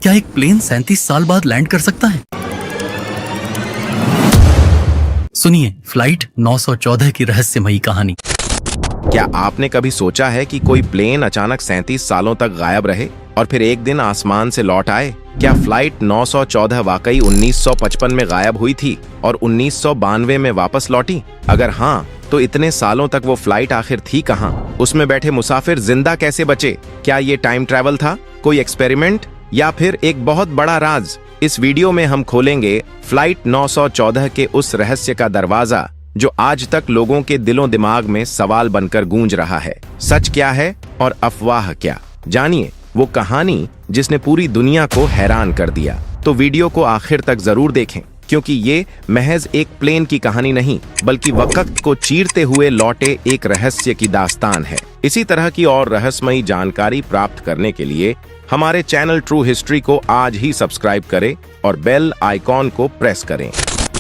क्या एक प्लेन 37 साल बाद लैंड कर सकता है? सुनिए फ्लाइट 914 की रहस्यमयी कहानी। क्या आपने कभी सोचा है कि कोई प्लेन अचानक 37 सालों तक गायब रहे और फिर एक दिन आसमान से लौट आए? क्या फ्लाइट 914 वाकई 1955 में गायब हुई थी और 1992 में वापस लौटी? अगर हाँ, तो इतने सालों तक वो फ्लाइट आखिर थी कहाँ? उसमें बैठे मुसाफिर जिंदा कैसे बचे? क्या ये टाइम ट्रैवल था, कोई एक्सपेरिमेंट, या फिर एक बहुत बड़ा राज? इस वीडियो में हम खोलेंगे फ्लाइट 914 के उस रहस्य का दरवाजा जो आज तक लोगों के दिलों दिमाग में सवाल बनकर गूंज रहा है। सच क्या है और अफवाह क्या? जानिए वो कहानी जिसने पूरी दुनिया को हैरान कर दिया। तो वीडियो को आखिर तक जरूर देखें, क्योंकि ये महज एक प्लेन की कहानी नहीं, बल्कि वक्त को चीरते हुए लौटे एक रहस्य की दास्तान है। इसी तरह की और रहस्यमयी जानकारी प्राप्त करने के लिए हमारे चैनल ट्रू हिस्ट्री को आज ही सब्सक्राइब करें और बेल आइकॉन को प्रेस करें।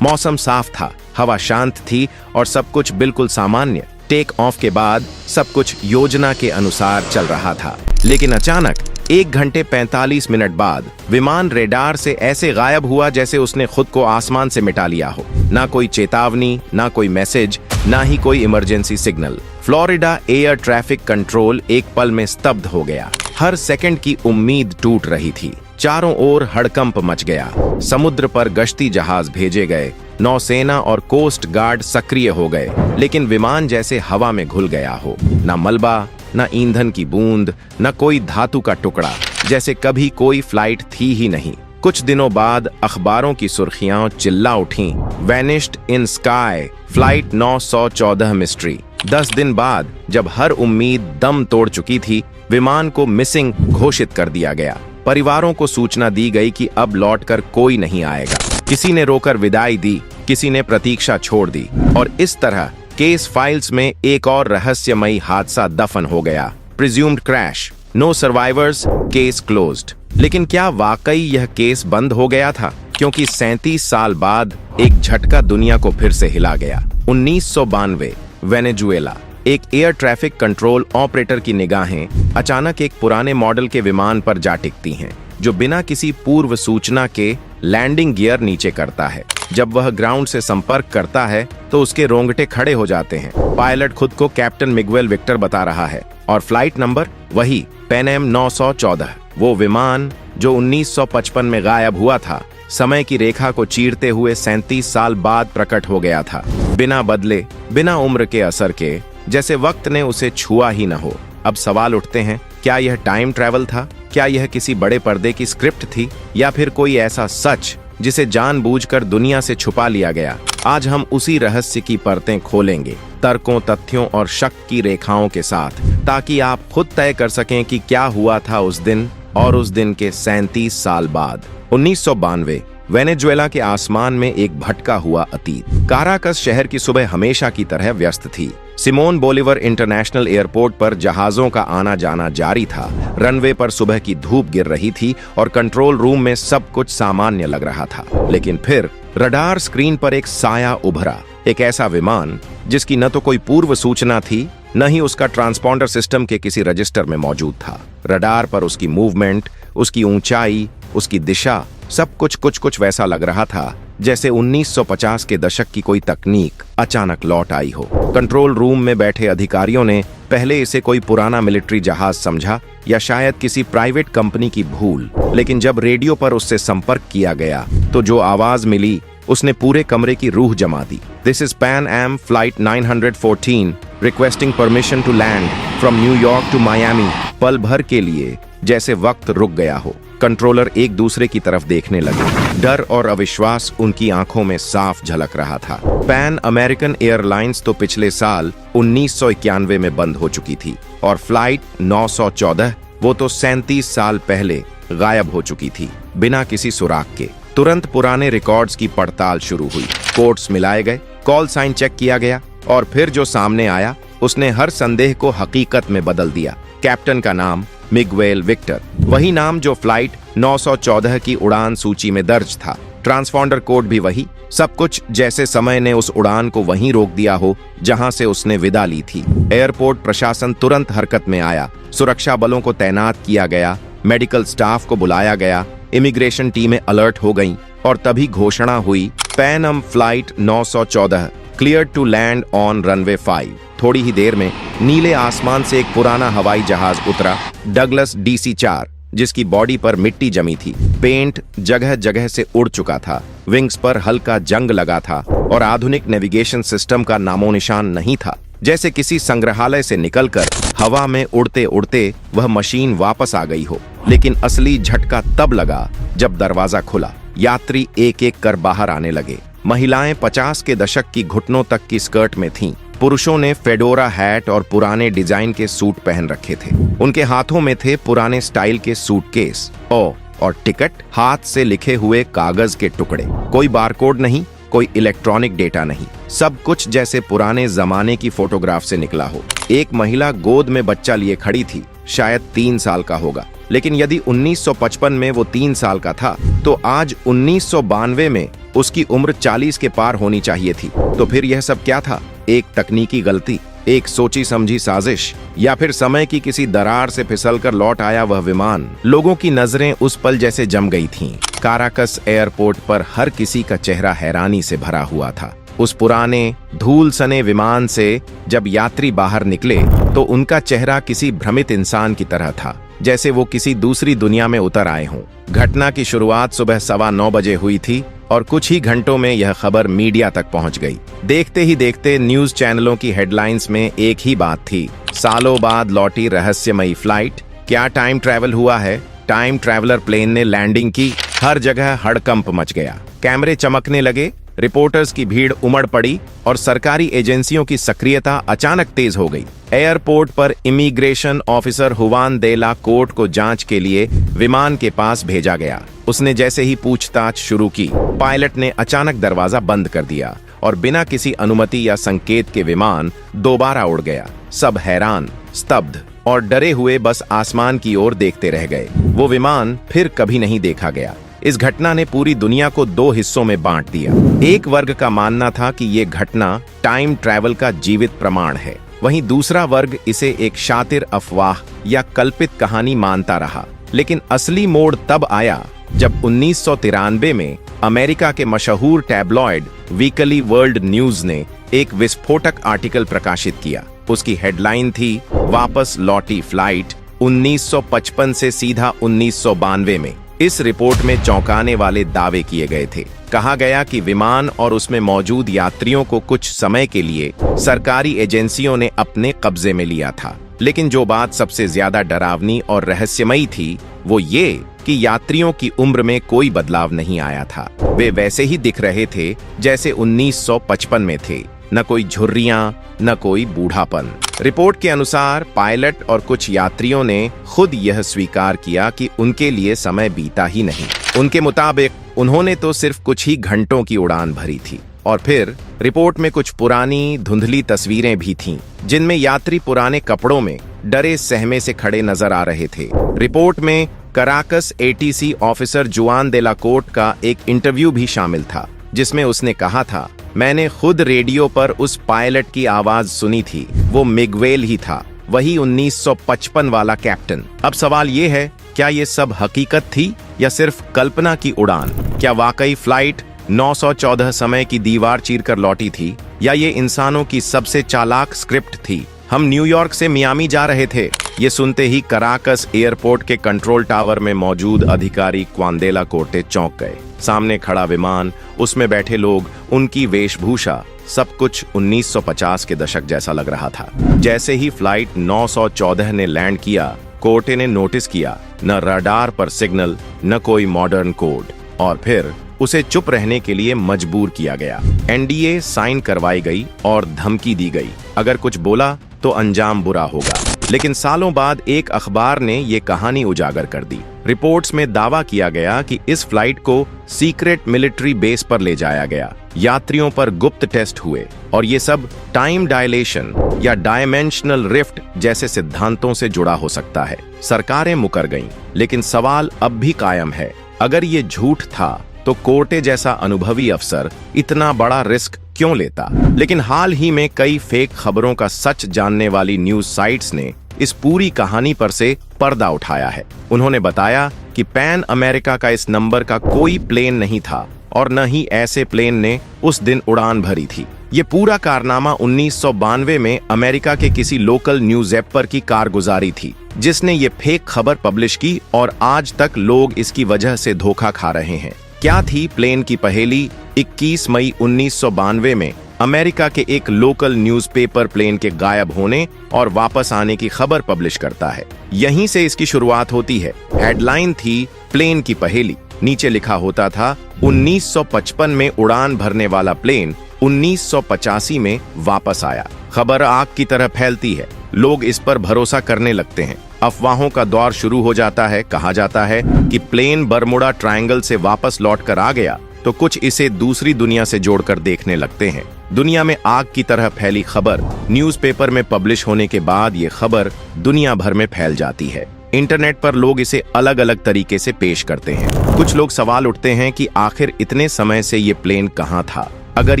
मौसम साफ था, हवा शांत थी और सब कुछ बिल्कुल सामान्य। टेक ऑफ के बाद सब कुछ योजना के अनुसार चल रहा था, लेकिन अचानक 1 घंटे 45 मिनट बाद विमान रेडार से ऐसे गायब हुआ जैसे उसने खुद को आसमान से मिटा लिया हो। ना कोई चेतावनी, ना कोई मैसेज, ना ही कोई emergency signal. Florida air traffic control एक पल में स्तब्ध हो गया। हर सेकंड की उम्मीद टूट रही थी। चारों ओर हड़कंप मच गया। समुद्र पर गश्ती जहाज भेजे गए, नौसेना और कोस्ट गार्ड सक्रिय हो गए, लेकिन विमान जैसे हवा में घुल गया हो। न मलबा, न ईंधन की बूंद, न कोई धातु का टुकड़ा, जैसे कभी कोई फ्लाइट थी ही नहीं। कुछ दिनों बाद अखबारों की सुर्खियां चिल्ला उठीं, vanished in sky, flight 914 mystery. 10 दिन बाद जब हर उम्मीद दम तोड़ चुकी थी, विमान को मिसिंग घोषित कर दिया गया। परिवारों को सूचना दी गई कि अब लौटकर कोई नहीं आएगा। किसी ने रोकर विदाई दी, किसी ने प्रतीक्षा छोड़ दी, और इस तरह केस फाइल्स में एक और रहस्यमयी हादसा दफन हो गया। Presumed crash, no survivors, case closed. लेकिन क्या वाकई यह केस बंद हो गया था? क्योंकि 37 साल बाद एक झटका दुनिया को फिर से हिला गया। 1992 वेनेजुएला। एक एयर ट्रैफिक कंट्रोल ऑपरेटर की निगाहें अचानक एक पुराने मॉडल के विमान पर जा टिकती हैं, जो बिना किसी पूर्व सूचना के लैंडिंग गियर नीचे करता है। जब वह ग्राउंड से संपर्क करता है तो उसके रोंगटे खड़े हो जाते हैं। पायलट खुद को कैप्टन मिगुएल विक्टर बता रहा है और फ्लाइट नंबर वही पैन एम 914। वो विमान जो 1955 में गायब हुआ था, समय की रेखा को चीरते हुए 37 साल बाद प्रकट हो गया था। बिना बदले, बिना उम्र के असर के, जैसे वक्त ने उसे छुआ ही न हो। अब सवाल उठते हैं, क्या यह टाइम ट्रैवल था? क्या यह किसी बड़े पर्दे की स्क्रिप्ट थी, या फिर कोई ऐसा सच जिसे जानबूझकर दुनिया से छुपा लिया गया? आज हम उसी रहस्य की परतें खोलेंगे, तर्कों, तथ्यों और शक की रेखाओं के साथ, ताकि आप खुद तय कर सकें कि क्या हुआ था उस दिन और उस दिन के 37 साल बाद। 1992 वेनेजुएला के आसमान में एक भटका हुआ अतीत। काराकस शहर की सुबह हमेशा की तरह व्यस्त थी। सिमोन बोलिवर इंटरनेशनल एयरपोर्ट पर जहाजों का आना जाना जारी था। रनवे पर सुबह की धूप गिर रही थी और कंट्रोल रूम में सब कुछ सामान्य लग रहा था। लेकिन फिर रडार स्क्रीन पर एक साया उभरा। एक ऐसा विमान जिसकी न तो कोई पूर्व सूचना थी, न ही उसका ट्रांसपॉन्डर सिस्टम के किसी रजिस्टर में मौजूद था। रडार पर उसकी मूवमेंट, उसकी ऊंचाई, उसकी दिशा, सब कुछ वैसा लग रहा था जैसे 1950 के दशक की कोई तकनीक अचानक लौट आई हो। कंट्रोल रूम में बैठे अधिकारियों ने पहले इसे कोई पुराना मिलिट्री जहाज समझा या शायद किसी प्राइवेट कंपनी की भूल, लेकिन जब रेडियो पर उससे संपर्क किया गया तो जो आवाज मिली उसने पूरे कमरे की रूह जमा दी। This is Pan Am flight 914 requesting permission to land from New York to Miami. पल भर के लिए जैसे वक्त रुक गया हो। कंट्रोलर एक दूसरे की तरफ देखने लगे। डर और अविश्वास उनकी आंखों में साफ झलक रहा था। पैन अमेरिकन एयरलाइंस तो पिछले साल 1991 में बंद हो चुकी थी, और फ्लाइट 914 वो तो 37 साल पहले गायब हो चुकी थी, बिना किसी सुराग के। तुरंत पुराने रिकॉर्ड्स की पड़ताल शुरू हुई। कोड्स मिलाए गए, कॉल साइन चेक किया गया, और फिर जो सामने आया उसने हर संदेह को हकीकत में बदल दिया। कैप्टन का नाम मिगुएल विक्टर, वही नाम जो फ्लाइट 914 की उड़ान सूची में दर्ज था। ट्रांसपॉन्डर कोड भी वही। सब कुछ जैसे समय ने उस उड़ान को वहीं रोक दिया हो जहां से उसने विदा ली थी। एयरपोर्ट प्रशासन तुरंत हरकत में आया। सुरक्षा बलों को तैनात किया गया, मेडिकल स्टाफ को बुलाया गया इमिग्रेशन टीमें अलर्ट हो गईं और तभी घोषणा हुई, Pan Am flight 914 clear to land on runway 5। थोड़ी ही देर में नीले आसमान से एक पुराना हवाई जहाज उतरा, डगलस DC-4, जिसकी बॉडी पर मिट्टी जमी थी। पेंट जगह जगह से उड़ चुका था, विंग्स पर हल्का जंग लगा था और आधुनिक नेविगेशन सिस्टम का नामो निशान नहीं था। जैसे किसी संग्रहालय से निकलकर हवा में उड़ते उड़ते वह मशीन वापस आ गई हो। लेकिन असली झटका तब लगा जब दरवाजा खुला। यात्री एक एक कर बाहर आने लगे। महिलाएं 50 के दशक की घुटनों तक की स्कर्ट में थीं। पुरुषों ने फेडोरा हैट और पुराने डिजाइन के सूट पहन रखे थे। उनके हाथों में थे पुराने स्टाइल के सूटकेस और टिकट, हाथ से लिखे हुए कागज के टुकड़े। कोई बारकोड नहीं, कोई इलेक्ट्रॉनिक डेटा नहीं, सब कुछ जैसे पुराने जमाने की फोटोग्राफ से निकला हो। एक महिला गोद में बच्चा लिए खड़ी थी, शायद 3 साल का होगा। लेकिन यदि 1955 में वो 3 साल का था, तो आज 1992 में उसकी उम्र 40 के पार होनी चाहिए थी। तो फिर यह सब क्या था? एक तकनीकी गलती, एक सोची समझी साजिश, या फिर समय की किसी दरार से फिसलकर लौट आया वह विमान? लोगों की नजरें उस पल जैसे जम गई थीं। काराकस एयरपोर्ट पर हर किसी का चेहरा हैरानी से भरा हुआ था। उस पुराने धूल सने विमान से जब यात्री बाहर निकले तो उनका चेहरा किसी भ्रमित इंसान की तरह था, जैसे वो किसी दूसरी दुनिया में उतर आए हों। घटना की शुरुआत सुबह 9:15 बजे हुई थी और कुछ ही घंटों में यह खबर मीडिया तक पहुंच गई। देखते ही देखते न्यूज चैनलों की हेडलाइंस में एक ही बात थी, सालों बाद लौटी रहस्यमयी फ्लाइट। क्या टाइम ट्रैवल हुआ है? टाइम ट्रैवलर प्लेन ने लैंडिंग की। हर जगह हड़कंप मच गया। कैमरे चमकने लगे, रिपोर्टर्स की भीड़ उमड़ पड़ी और सरकारी एजेंसियों की सक्रियता अचानक तेज हो गई। एयरपोर्ट पर इमिग्रेशन ऑफिसर हुवान दे ला कोर्ट को जांच के लिए विमान के पास भेजा गया। उसने जैसे ही पूछताछ शुरू की, पायलट ने अचानक दरवाजा बंद कर दिया और बिना किसी अनुमति या संकेत के विमान दोबारा उड़ गया। सब हैरान, स्तब्ध और डरे हुए बस आसमान की ओर देखते रह गए। वो विमान फिर कभी नहीं देखा गया। इस घटना ने पूरी दुनिया को 2 हिस्सों में बांट दिया। एक वर्ग का मानना था कि ये घटना टाइम ट्रैवल का जीवित प्रमाण है, वहीं दूसरा वर्ग इसे एक शातिर अफवाह या कल्पित कहानी मानता रहा। लेकिन असली मोड़ तब आया जब 1993 में अमेरिका के मशहूर टैबलॉइड वीकली वर्ल्ड न्यूज ने एक विस्फोटक आर्टिकल प्रकाशित किया। उसकी हेडलाइन थी, वापस लौटी फ्लाइट 1955 से सीधा 1992 में। इस रिपोर्ट में चौंकाने वाले दावे किए गए थे। कहा गया कि विमान और उसमें मौजूद यात्रियों को कुछ समय के लिए सरकारी एजेंसियों ने अपने कब्जे में लिया था। लेकिन जो बात सबसे ज्यादा डरावनी और रहस्यमयी थी, वो ये कि यात्रियों की उम्र में कोई बदलाव नहीं आया था। वे वैसे ही दिख रहे थे जैसे 1955 में थे। न कोई झुर्रियां, न कोई बूढ़ापन। रिपोर्ट के अनुसार पायलट और कुछ यात्रियों ने खुद यह स्वीकार किया कि उनके लिए समय बीता ही नहीं। उनके मुताबिक उन्होंने तो सिर्फ कुछ ही घंटों की उड़ान भरी थी। और फिर रिपोर्ट में कुछ पुरानी धुंधली तस्वीरें भी थीं, जिनमें यात्री पुराने कपड़ों में डरे सहमे से खड़े नजर आ रहे थे। रिपोर्ट में कराकस ATC ऑफिसर जुआन दे ला कोर्ट का एक इंटरव्यू भी शामिल था, जिसमें उसने कहा था, मैंने खुद रेडियो पर उस पायलट की आवाज सुनी थी। वो मिगवेल ही था, वही 1955 वाला कैप्टन। अब सवाल ये है, क्या ये सब हकीकत थी या सिर्फ कल्पना की उड़ान? क्या वाकई फ्लाइट 914 समय की दीवार चीरकर लौटी थी, या ये इंसानों की सबसे चालाक स्क्रिप्ट थी? हम न्यूयॉर्क से मियामी जा रहे थे। ये सुनते ही कराकस एयरपोर्ट के कंट्रोल टावर में मौजूद अधिकारी क्वांदेला कोर्टे चौंक गए। सामने खड़ा विमान, उसमें बैठे लोग, उनकी वेशभूषा, सब कुछ 1950 के दशक जैसा लग रहा था। जैसे ही फ्लाइट 914 ने लैंड किया, कोर्टे ने नोटिस किया, न रडार पर सिग्नल, न कोई मॉडर्न कोड, और फिर उसे चुप रहने के लिए मजबूर किया गया। NDA साइन करवाई गई और धमकी दी गई, अगर कुछ बोला तो अंजाम बुरा होगा। लेकिन सालों बाद एक अखबार ने ये कहानी उजागर कर दी। रिपोर्ट्स में दावा किया गया कि इस फ्लाइट को सीक्रेट मिलिट्री बेस पर ले जाया गया। यात्रियों पर गुप्त टेस्ट हुए और ये सब टाइम डायलेशन या डायमेंशनल रिफ्ट जैसे सिद्धांतों से जुड़ा हो सकता है। सरकारें मुकर गईं, लेकिन सवाल अब भी कायम है, अगर ये झूठ था तो कोर्टे जैसा अनुभवी अफसर इतना बड़ा रिस्क क्यों लेता? लेकिन हाल ही में कई फेक खबरों का सच जानने वाली न्यूज साइट्स ने इस पूरी कहानी पर से पर्दा उठाया है। उन्होंने बताया कि पैन अमेरिका का इस नंबर का कोई प्लेन नहीं था और न ही ऐसे प्लेन ने उस दिन उड़ान भरी थी। ये पूरा कारनामा 1992 में अमेरिका के किसी लोकल न्यूज एपर की कारगुजारी थी, जिसने ये फेक खबर पब्लिश की और आज तक लोग इसकी वजह से धोखा खा रहे हैं। क्या थी प्लेन की पहेली? 21 मई 1992 में अमेरिका के एक लोकल न्यूज़पेपर प्लेन के गायब होने और वापस आने की खबर पब्लिश करता है। यहीं से इसकी शुरुआत होती है। हेडलाइन थी प्लेन की पहेली। नीचे लिखा होता था 1955 में उड़ान भरने वाला प्लेन 1985 में वापस आया। खबर आग की तरह फैलती है, लोग इस पर भरोसा करने लगते हैं। अफवाहों का दौर शुरू हो जाता है। कहा जाता है कि प्लेन बरमुडा ट्रायंगल से वापस लौट कर आ गया, तो कुछ इसे दूसरी दुनिया से जोड़कर देखने लगते हैं। दुनिया में आग की तरह फैली खबर न्यूज़पेपर में पब्लिश होने के बाद ये खबर दुनिया भर में फैल जाती है। इंटरनेट पर लोग इसे अलग अलग तरीके से पेश करते हैं। कुछ लोग सवाल उठते हैं कि आखिर इतने समय से ये प्लेन कहाँ था? अगर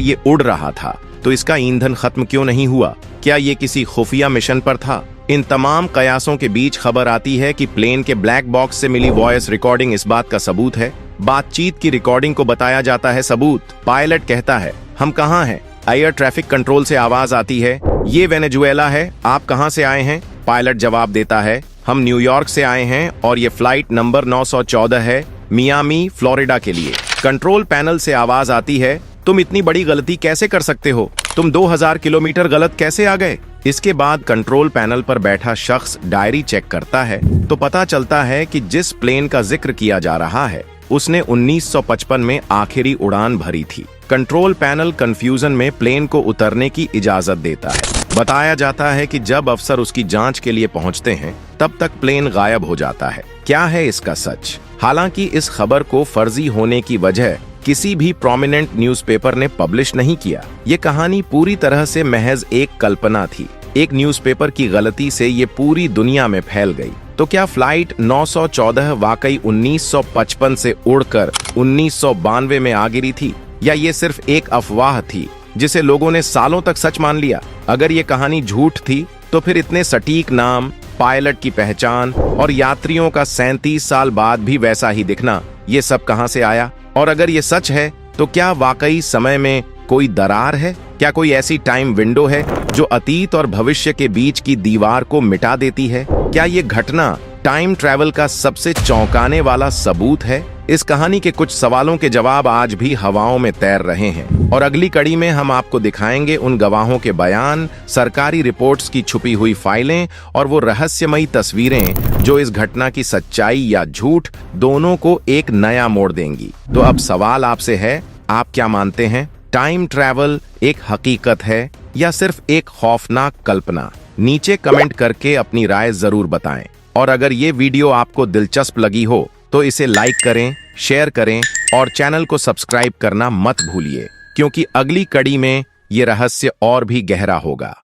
ये उड़ रहा था तो इसका ईंधन खत्म क्यों नहीं हुआ? क्या ये किसी खुफिया मिशन पर था? इन तमाम कयासों के बीच खबर आती है कि प्लेन के ब्लैक बॉक्स से मिली वॉइस रिकॉर्डिंग इस बात का सबूत है। बातचीत की रिकॉर्डिंग को बताया जाता है सबूत। पायलट कहता है, हम कहाँ हैं? एयर ट्रैफिक कंट्रोल से आवाज आती है, ये वेनेजुएला है, आप कहाँ से आए हैं? पायलट जवाब देता है, हम न्यूयॉर्क से आए हैं और ये फ्लाइट नंबर 914 है, मियामी फ्लोरिडा के लिए। कंट्रोल पैनल से आवाज आती है, तुम इतनी बड़ी गलती कैसे कर सकते हो? तुम 2000 किलोमीटर गलत कैसे आ गए? इसके बाद कंट्रोल पैनल पर बैठा शख्स डायरी चेक करता है तो पता चलता है कि जिस प्लेन का जिक्र किया जा रहा है उसने 1955 में आखिरी उड़ान भरी थी। कंट्रोल पैनल कंफ्यूजन में प्लेन को उतरने की इजाजत देता है। बताया जाता है कि जब अफसर उसकी जांच के लिए पहुंचते हैं तब तक प्लेन गायब हो जाता है। क्या है इसका सच? हालांकि इस खबर को फर्जी होने की वजह किसी भी प्रोमिनेंट न्यूज़पेपर ने पब्लिश नहीं किया। ये कहानी पूरी तरह से महज एक कल्पना थी। एक न्यूज़पेपर की गलती से ये पूरी दुनिया में फैल गई। तो क्या फ्लाइट 914 वाकई 1955 से उड़कर 1992 में आ गिरी थी, या ये सिर्फ एक अफवाह थी जिसे लोगों ने सालों तक सच मान लिया? अगर ये कहानी झूठ थी तो फिर इतने सटीक नाम, पायलट की पहचान और यात्रियों का 37 साल बाद भी वैसा ही दिखना, ये सब कहां से आया? और अगर ये सच है तो क्या वाकई समय में कोई दरार है? क्या कोई ऐसी टाइम विंडो है जो अतीत और भविष्य के बीच की दीवार को मिटा देती है? क्या ये घटना टाइम ट्रैवल का सबसे चौंकाने वाला सबूत है? इस कहानी के कुछ सवालों के जवाब आज भी हवाओं में तैर रहे हैं और अगली कड़ी में हम आपको दिखाएंगे उन गवाहों के बयान, सरकारी रिपोर्ट्स की छुपी हुई फाइलें और वो रहस्यमयी तस्वीरें जो इस घटना की सच्चाई या झूठ दोनों को एक नया मोड़ देंगी। तो अब सवाल आपसे है, आप क्या मानते हैं? टाइम ट्रैवल एक हकीकत है या सिर्फ एक खौफनाक कल्पना? नीचे कमेंट करके अपनी राय जरूर बताएं। और अगर ये वीडियो आपको दिलचस्प लगी हो तो इसे लाइक करें, शेयर करें और चैनल को सब्सक्राइब करना मत भूलिए, क्योंकि अगली कड़ी में ये रहस्य और भी गहरा होगा।